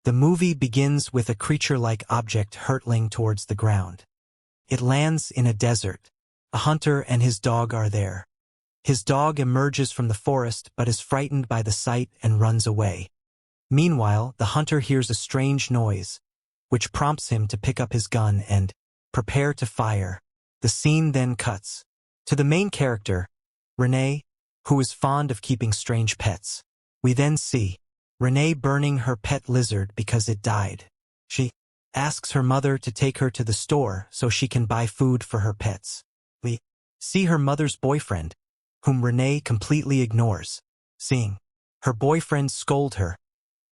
The movie begins with a creature-like object hurtling towards the ground. It lands in a desert. A hunter and his dog are there. His dog emerges from the forest but is frightened by the sight and runs away. Meanwhile, the hunter hears a strange noise, which prompts him to pick up his gun and prepare to fire. The scene then cuts to the main character, Renee, who is fond of keeping strange pets. We then see Renee burning her pet lizard because it died. She asks her mother to take her to the store so she can buy food for her pets. We see her mother's boyfriend, whom Renee completely ignores. Seeing her boyfriend scold her,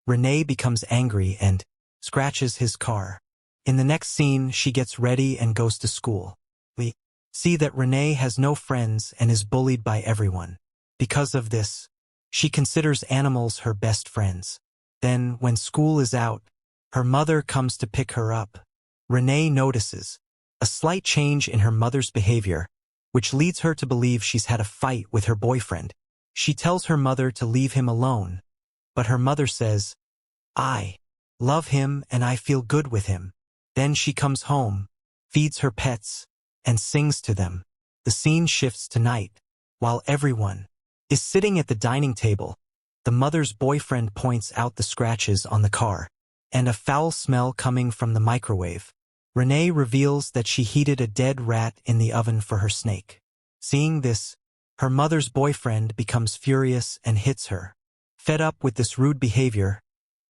Renee becomes angry and scratches his car. In the next scene, she gets ready and goes to school. We see that Renee has no friends and is bullied by everyone. Because of this, she considers animals her best friends. Then, when school is out, her mother comes to pick her up. Renee notices a slight change in her mother's behavior, which leads her to believe she's had a fight with her boyfriend. She tells her mother to leave him alone, but her mother says, "I love him and I feel good with him." Then she comes home, feeds her pets, and sings to them. The scene shifts to night. While everyone is sitting at the dining table, the mother's boyfriend points out the scratches on the car and a foul smell coming from the microwave. Renee reveals that she heated a dead rat in the oven for her snake. Seeing this, her mother's boyfriend becomes furious and hits her. Fed up with this rude behavior,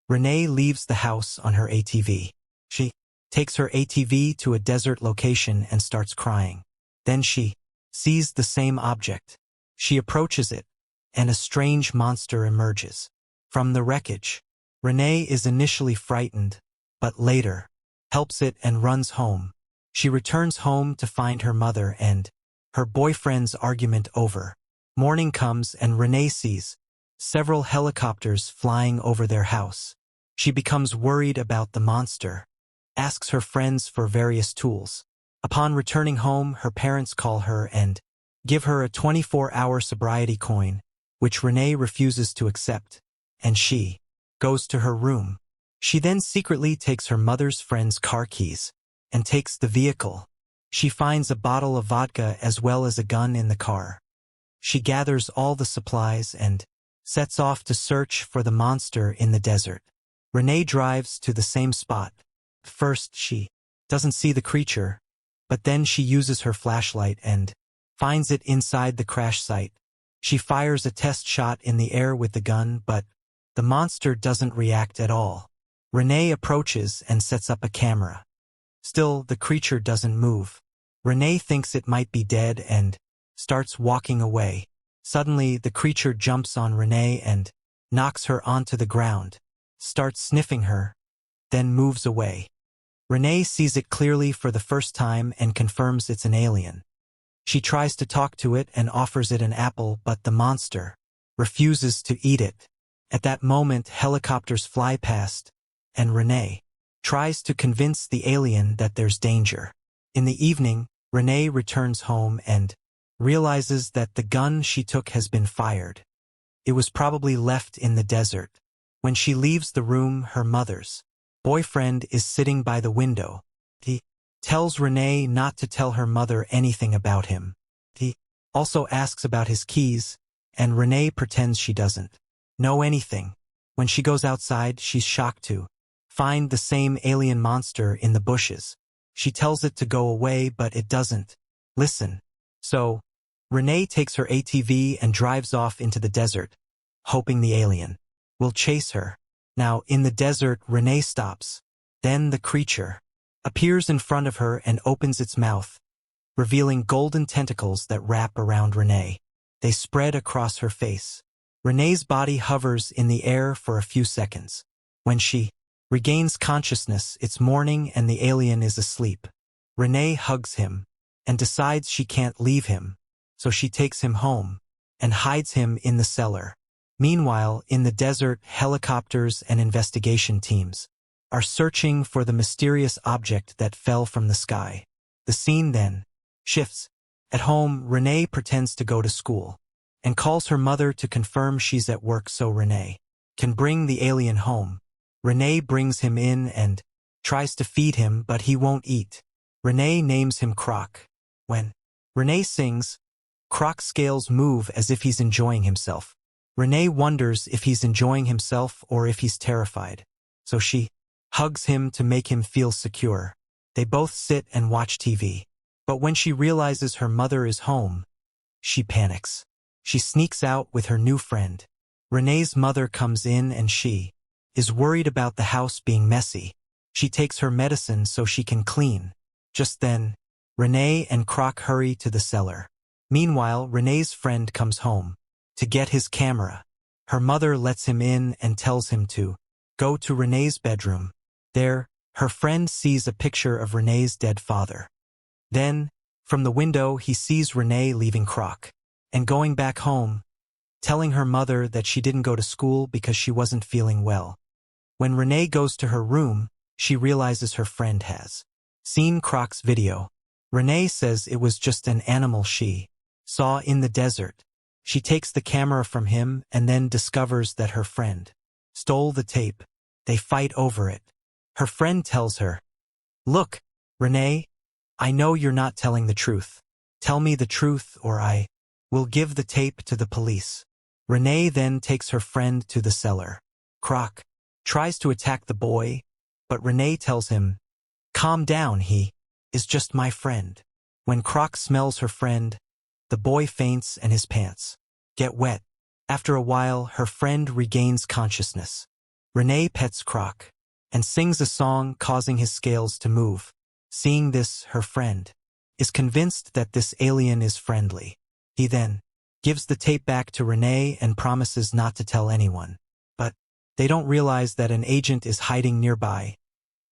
Renee leaves the house on her ATV. She takes her ATV to a desert location and starts crying. Then she sees the same object. She approaches it, and a strange monster emerges from the wreckage. Renee is initially frightened, but later helps it and runs home. She returns home to find her mother and her boyfriend's argument over. Morning comes and Renee sees several helicopters flying over their house. She becomes worried about the monster, asks her friends for various tools. Upon returning home, her parents call her and give her a 24-hour sobriety coin, which Renee refuses to accept, and she goes to her room. She then secretly takes her mother's friend's car keys and takes the vehicle. She finds a bottle of vodka as well as a gun in the car. She gathers all the supplies and sets off to search for the monster in the desert. Renee drives to the same spot. First, she doesn't see the creature, but then she uses her flashlight and finds it inside the crash site. She fires a test shot in the air with the gun, but the monster doesn't react at all. Renee approaches and sets up a camera. Still, the creature doesn't move. Renee thinks it might be dead and starts walking away. Suddenly, the creature jumps on Renee and knocks her onto the ground, starts sniffing her, then moves away. Renee sees it clearly for the first time and confirms it's an alien. She tries to talk to it and offers it an apple, but the monster refuses to eat it. At that moment, helicopters fly past, and Renee tries to convince the alien that there's danger. In the evening, Renee returns home and realizes that the gun she took has been fired. It was probably left in the desert. When she leaves the room, her mother's boyfriend is sitting by the window. He tells Renee not to tell her mother anything about him. He also asks about his keys, and Renee pretends she doesn't know anything. When she goes outside, she's shocked to find the same alien monster in the bushes. She tells it to go away, but it doesn't listen. So, Renee takes her ATV and drives off into the desert, hoping the alien will chase her. Now, in the desert, Renee stops. Then the creature appears in front of her and opens its mouth, revealing golden tentacles that wrap around Renee. They spread across her face. Renee's body hovers in the air for a few seconds. When she regains consciousness, it's morning and the alien is asleep. Renee hugs him and decides she can't leave him, so she takes him home and hides him in the cellar. Meanwhile, in the desert, helicopters and investigation teams are searching for the mysterious object that fell from the sky. The scene then shifts. At home, Renee pretends to go to school and calls her mother to confirm she's at work so Renee can bring the alien home. Renee brings him in and tries to feed him, but he won't eat. Renee names him Croc. When Renee sings, Croc's scales move as if he's enjoying himself. Renee wonders if he's enjoying himself or if he's terrified. So she hugs him to make him feel secure. They both sit and watch TV. But when she realizes her mother is home, she panics. She sneaks out with her new friend. Renee's mother comes in and she is worried about the house being messy. She takes her medicine so she can clean. Just then, Renee and Croc hurry to the cellar. Meanwhile, Renee's friend comes home to get his camera. Her mother lets him in and tells him to go to Renee's bedroom. There, her friend sees a picture of Renee's dead father. Then, from the window, he sees Renee leaving Croc and going back home, telling her mother that she didn't go to school because she wasn't feeling well. When Renee goes to her room, she realizes her friend has seen Croc's video. Renee says it was just an animal she saw in the desert. She takes the camera from him and then discovers that her friend stole the tape. They fight over it. Her friend tells her, "Look, Renee, I know you're not telling the truth. Tell me the truth or I will give the tape to the police." Renee then takes her friend to the cellar. Croc tries to attack the boy, but Renee tells him, "Calm down, he is just my friend." When Croc smells her friend, the boy faints and his pants get wet. After a while, her friend regains consciousness. Renee pets Croc and sings a song causing his scales to move. Seeing this, her friend is convinced that this alien is friendly. He then gives the tape back to Renee and promises not to tell anyone. But they don't realize that an agent is hiding nearby,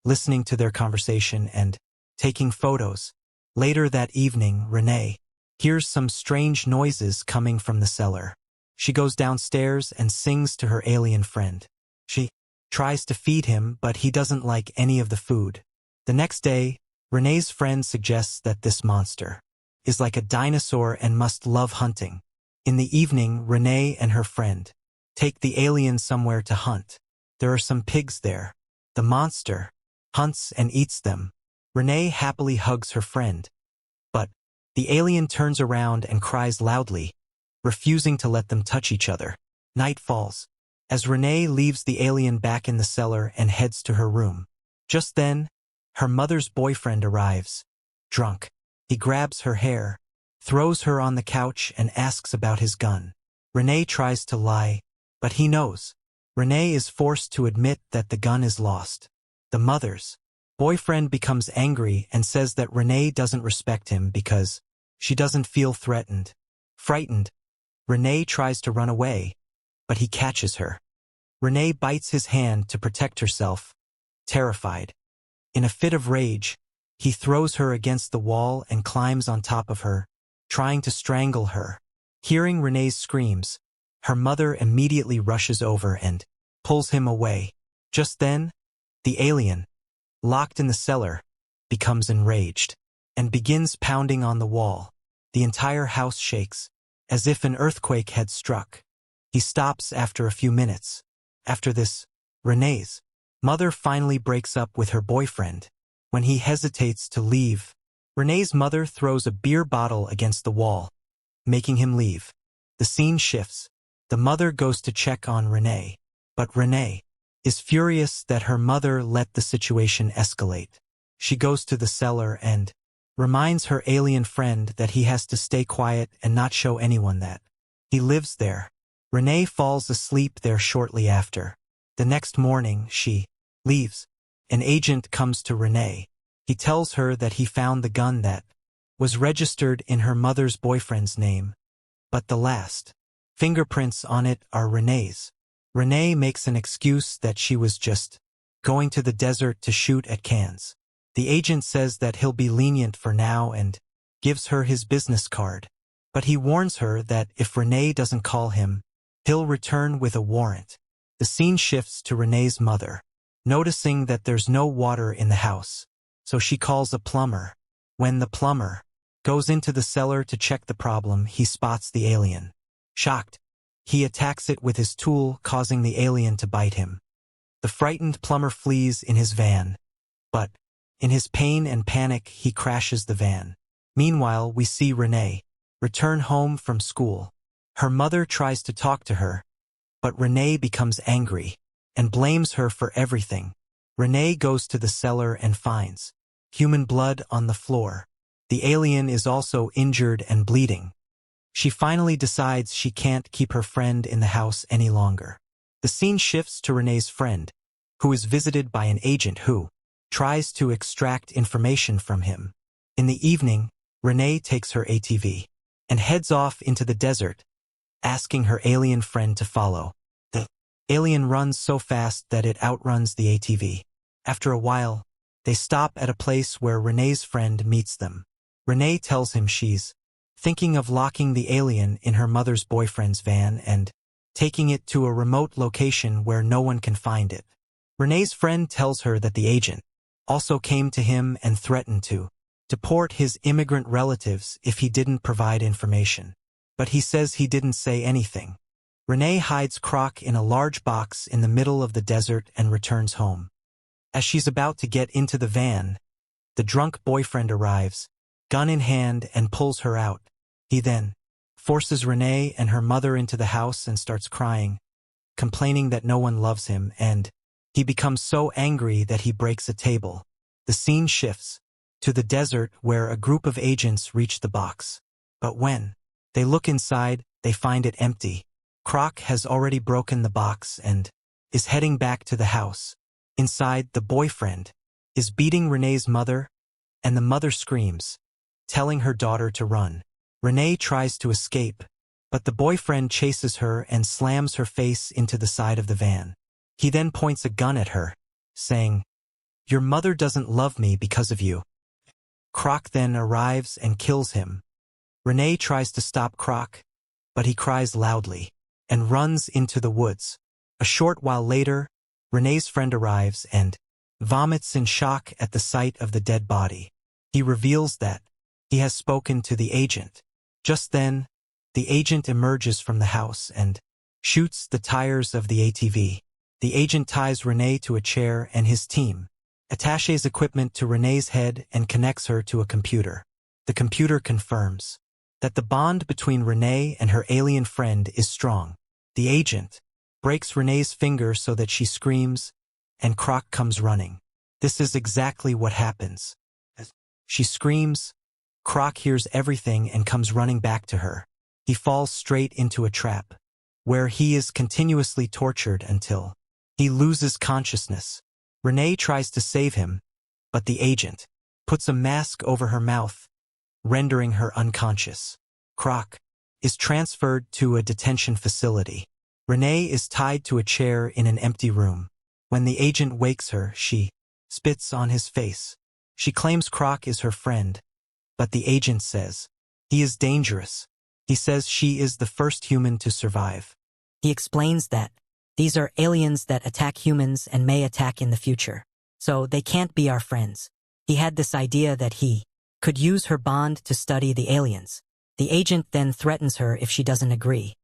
listening to their conversation and taking photos. Later that evening, Renee hears some strange noises coming from the cellar. She goes downstairs and sings to her alien friend. She tries to feed him, but he doesn't like any of the food. The next day, Renee's friend suggests that this monster is like a dinosaur and must love hunting. In the evening, Renee and her friend take the alien somewhere to hunt. There are some pigs there. The monster hunts and eats them. Renee happily hugs her friend, but the alien turns around and cries loudly, refusing to let them touch each other. Night falls as Renee leaves the alien back in the cellar and heads to her room. Just then, her mother's boyfriend arrives, drunk. He grabs her hair, throws her on the couch and asks about his gun. Renee tries to lie, but he knows. Renee is forced to admit that the gun is lost. The mother's boyfriend becomes angry and says that Renee doesn't respect him because she doesn't feel threatened. Frightened, Renee tries to run away, but he catches her. Renee bites his hand to protect herself, terrified. In a fit of rage, he throws her against the wall and climbs on top of her, trying to strangle her. Hearing Renee's screams, her mother immediately rushes over and pulls him away. Just then, the alien, locked in the cellar, becomes enraged and begins pounding on the wall. The entire house shakes, as if an earthquake had struck. He stops after a few minutes. After this, Renee's mother finally breaks up with her boyfriend. When he hesitates to leave, Renee's mother throws a beer bottle against the wall, making him leave. The scene shifts. The mother goes to check on Renee, but Renee is furious that her mother let the situation escalate. She goes to the cellar and reminds her alien friend that he has to stay quiet and not show anyone that he lives there. Renee falls asleep there shortly after. The next morning, she leaves. An agent comes to Renee. He tells her that he found the gun that was registered in her mother's boyfriend's name, but the last fingerprints on it are Renee's. Renee makes an excuse that she was just going to the desert to shoot at cans. The agent says that he'll be lenient for now and gives her his business card, but he warns her that if Renee doesn't call him, he'll return with a warrant. The scene shifts to Renee's mother, noticing that there's no water in the house, so she calls a plumber. When the plumber goes into the cellar to check the problem, he spots the alien. Shocked, he attacks it with his tool, causing the alien to bite him. The frightened plumber flees in his van. But, in his pain and panic, he crashes the van. Meanwhile, we see Renee return home from school. Her mother tries to talk to her, but Renee becomes angry and blames her for everything. Renee goes to the cellar and finds human blood on the floor. The alien is also injured and bleeding. She finally decides she can't keep her friend in the house any longer. The scene shifts to Renee's friend, who is visited by an agent who tries to extract information from him. In the evening, Renee takes her ATV and heads off into the desert, asking her alien friend to follow. The alien runs so fast that it outruns the ATV. After a while, they stop at a place where Renee's friend meets them. Renee tells him she's thinking of locking the alien in her mother's boyfriend's van and taking it to a remote location where no one can find it. Renee's friend tells her that the agent also came to him and threatened to deport his immigrant relatives if he didn't provide information. But he says he didn't say anything. Renee hides Croc in a large box in the middle of the desert and returns home. As she's about to get into the van, the drunk boyfriend arrives, gun in hand, and pulls her out. He then forces Renee and her mother into the house and starts crying, complaining that no one loves him, and he becomes so angry that he breaks a table. The scene shifts to the desert where a group of agents reach the box. But when they look inside, they find it empty. Croc has already broken the box and is heading back to the house. Inside, the boyfriend is beating Renee's mother, and the mother screams, telling her daughter to run. Renee tries to escape, but the boyfriend chases her and slams her face into the side of the van. He then points a gun at her, saying, "Your mother doesn't love me because of you." Croc then arrives and kills him. Renee tries to stop Croc, but he cries loudly and runs into the woods. A short while later, Renee's friend arrives and vomits in shock at the sight of the dead body. He reveals that he has spoken to the agent. Just then, the agent emerges from the house and shoots the tires of the ATV. The agent ties Renee to a chair and his team attaches equipment to Renee's head and connects her to a computer. The computer confirms that the bond between Renee and her alien friend is strong. The agent breaks Renee's finger so that she screams, and Croc comes running. This is exactly what happens. As she screams, Croc hears everything and comes running back to her. He falls straight into a trap, where he is continuously tortured until he loses consciousness. Renee tries to save him, but the agent puts a mask over her mouth, rendering her unconscious. Croc is transferred to a detention facility. Renee is tied to a chair in an empty room. When the agent wakes her, she spits on his face. She claims Croc is her friend, but the agent says he is dangerous. He says she is the first human to survive. He explains that these are aliens that attack humans and may attack in the future, so they can't be our friends. He had this idea that he could use her bond to study the aliens. The agent then threatens her if she doesn't agree.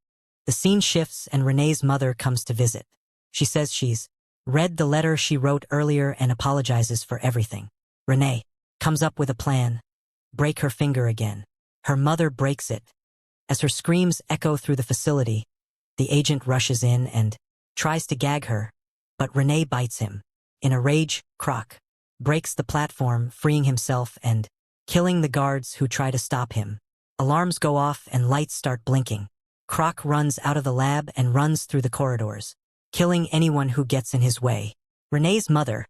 The scene shifts and Renee's mother comes to visit. She says she's read the letter she wrote earlier and apologizes for everything. Renee comes up with a plan. Break her finger again. Her mother breaks it. As her screams echo through the facility, the agent rushes in and tries to gag her, but Renee bites him. In a rage, Croc breaks the platform, freeing himself and killing the guards who try to stop him. Alarms go off and lights start blinking. Croc runs out of the lab and runs through the corridors, killing anyone who gets in his way. Renee's mother,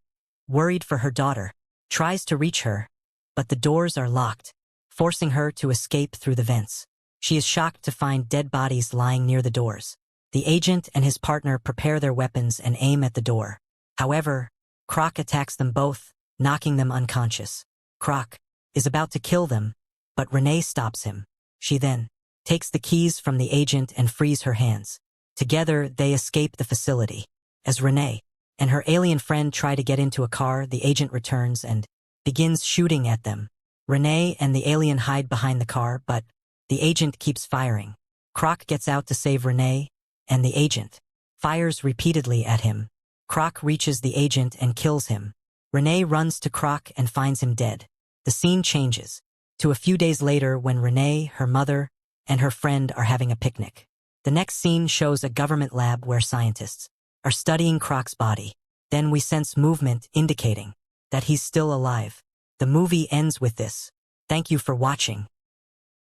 worried for her daughter, tries to reach her, but the doors are locked, forcing her to escape through the vents. She is shocked to find dead bodies lying near the doors. The agent and his partner prepare their weapons and aim at the door. However, Croc attacks them both, knocking them unconscious. Croc is about to kill them, but Renee stops him. She then takes the keys from the agent and frees her hands. Together, they escape the facility. As Renee and her alien friend try to get into a car, the agent returns and begins shooting at them. Renee and the alien hide behind the car, but the agent keeps firing. Croc gets out to save Renee, and the agent fires repeatedly at him. Croc reaches the agent and kills him. Renee runs to Croc and finds him dead. The scene changes to a few days later when Renee, her mother, and her friend are having a picnic. The next scene shows a government lab where scientists are studying Croc's body. Then we sense movement indicating that he's still alive. The movie ends with this. Thank you for watching.